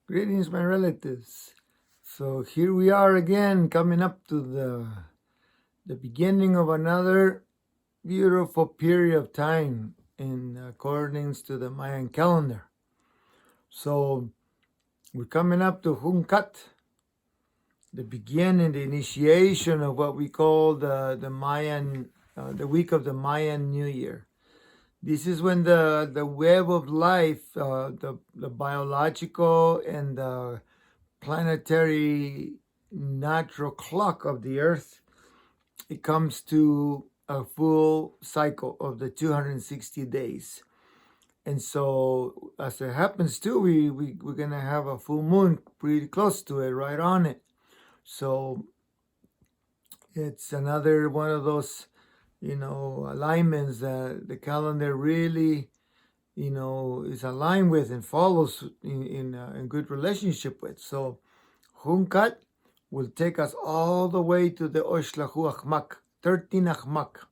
Greetings, my relatives. So here we are again, coming up to the beginning of another beautiful period of time in accordance to the Mayan calendar. So we're coming up to Hunkat, the beginning, the initiation of what we call the Mayan, the week of the Mayan New Year. This is when the web of life, the biological and the planetary natural clock of the earth, it comes to a full cycle of the 260 days. And so as it happens too, we're gonna have a full moon pretty close to it, right on it. So it's another one of those, alignments that the calendar really, is aligned with and follows in good relationship with. So Hunkat will take us all the way to the Oshlahu Ajmak, 13 Ajmak.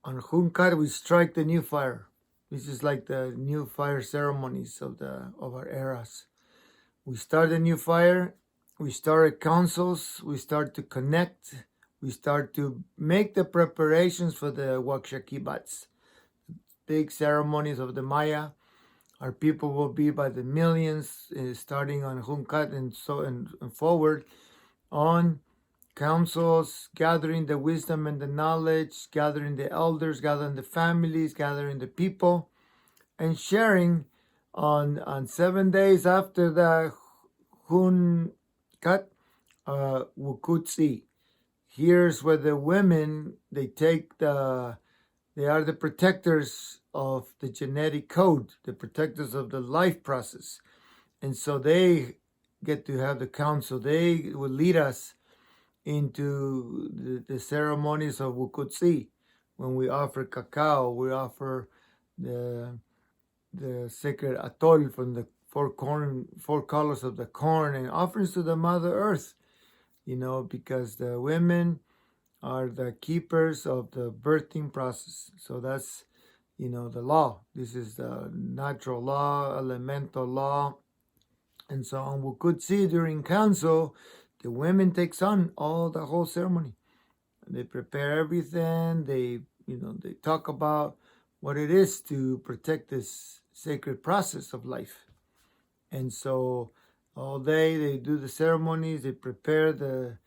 On Hunkat, we strike the new fire. This is like the new fire ceremonies of our eras. We start a new fire. We start councils. We start to connect. We start to make the preparations for the Wakshakibats, big ceremonies of the Maya. Our people will be by the millions, starting on Hunkat and forward, on councils, gathering the wisdom and the knowledge, gathering the elders, gathering the families, gathering the people, and sharing on 7 days after the Hunkat, Wukutsi. Here's where the women, they are the protectors of the genetic code, the protectors of the life process. And so they get to have the council. They will lead us into the ceremonies of Wukutsi. When we offer cacao, we offer the sacred atol from the four colors of the corn, and offerings to the Mother Earth, because the women are the keepers of the birthing process. So that's, the law. This is the natural law, elemental law. And so on Wukutsi, during council, the women takes on the whole ceremony. They prepare everything. They talk about what it is to protect this sacred process of life. And so all day they do the ceremonies, they prepare the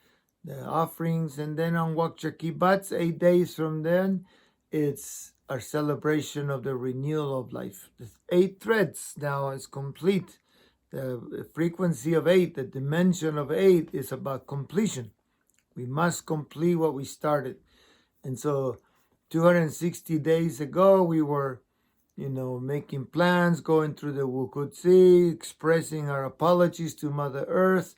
offerings, and then on Wakchakibats, 8 days from then, it's our celebration of the renewal of life. The 8 threads now is complete. The frequency of 8, the dimension of 8 is about completion. We must complete what we started. And so 260 days ago, we were, making plans, going through the Wukutsi, expressing our apologies to Mother Earth,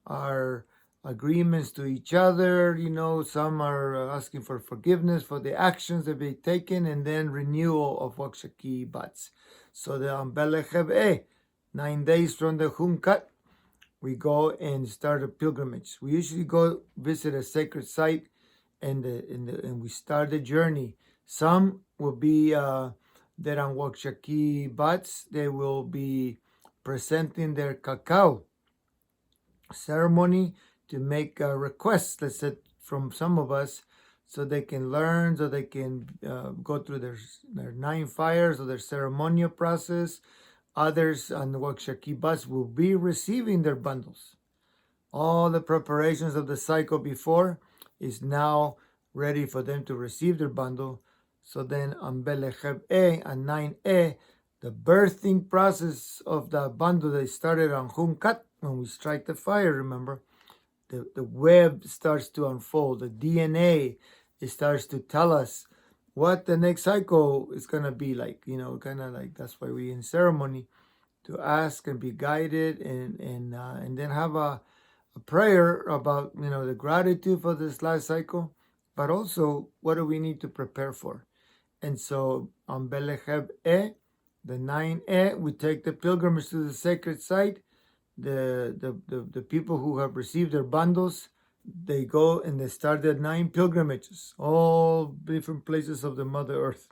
our agreements to each other. Some are asking for forgiveness for the actions that they've taken, and then renewal of Wakshaki Bats. So the Ambelecheb 9 days from the Hunkat, we go and start a pilgrimage. We usually go visit a sacred site, and we start the journey. Some will be there on Wakshaki Bats. They will be presenting their cacao ceremony to make requests, let's say, from some of us, so they can learn, so they can go through their 9 fires or their ceremonial process. Others on the Wakshaki Bats will be receiving their bundles. All the preparations of the cycle before is now ready for them to receive their bundle. So then on Belecheb and 9 the birthing process of the bundle that started on Hunkat, when we strike the fire, remember, the web starts to unfold. The DNA, it starts to tell us what the next cycle is going to be like, kind of like, that's why we in ceremony, to ask and be guided, and then have a prayer about, the gratitude for this last cycle, but also what do we need to prepare for. And so on Belecheb the 9 we take the pilgrimage to the sacred site. The people who have received their bundles, they go and they start their 9 pilgrimages, all different places of the Mother Earth.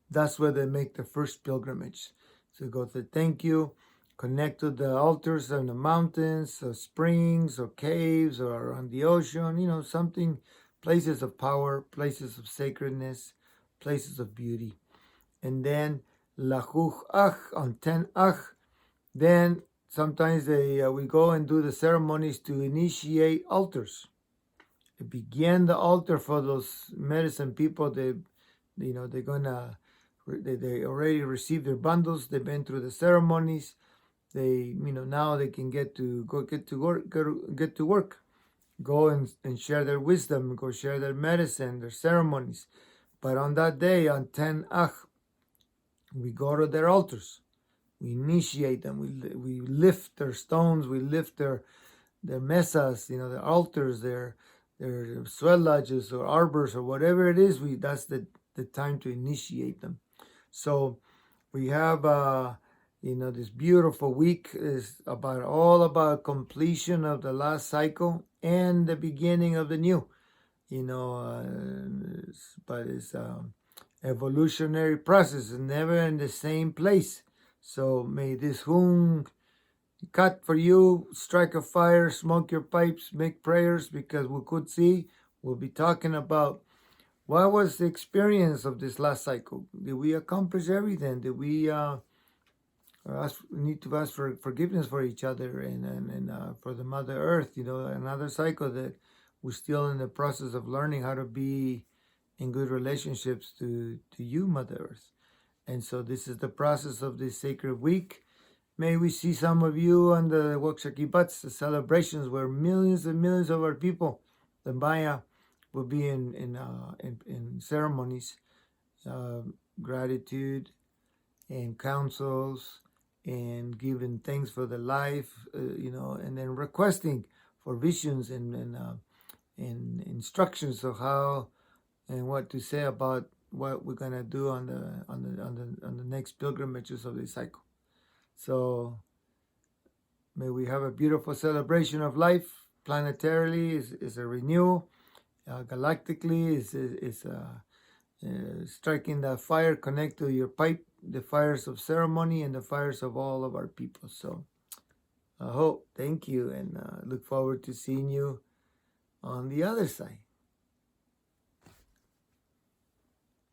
That's where they make the first pilgrimage. So go to thank you, connect to the altars on the mountains, or springs, or caves, or on the ocean, something, places of power, places of sacredness, places of beauty. And then Lachuch Ach on 10 Ach. Then sometimes we go and do the ceremonies to initiate altars. They begin the altar for those medicine people. They're gonna they already received their bundles. They've been through the ceremonies. They now they can get to work, go and share their wisdom, go share their medicine, their ceremonies. But on that day, on 10 Ach, we go to their altars. We initiate them. We lift their stones. We lift their mesas, their altars, their sweat lodges or arbors or whatever it is. That's the time to initiate them. So we have this beautiful week is all about completion of the last cycle and the beginning of the new. But it's evolutionary process, is never in the same place. So may this hung cut for you, strike a fire, smoke your pipes, make prayers, because we could see, we'll be talking about what was the experience of this last cycle. Did we accomplish everything? Did we need to ask for forgiveness for each other and for the Mother Earth? Another cycle that we're still in the process of learning how to be in good relationships to you, Mother Earth. And so this is the process of this sacred week. May we see some of you on the Wakshakibats, the celebrations where millions and millions of our people, the Maya, will be in ceremonies, gratitude and counsels, and giving thanks for the life, and then requesting for visions and instructions of how and what to say about what we're gonna do on the next pilgrimages of this cycle. So may we have a beautiful celebration of life. Planetarily is a renewal. Galactically is striking that fire, connect to your pipe, the fires of ceremony and the fires of all of our people. So I hope, thank you, and look forward to seeing you on the other side.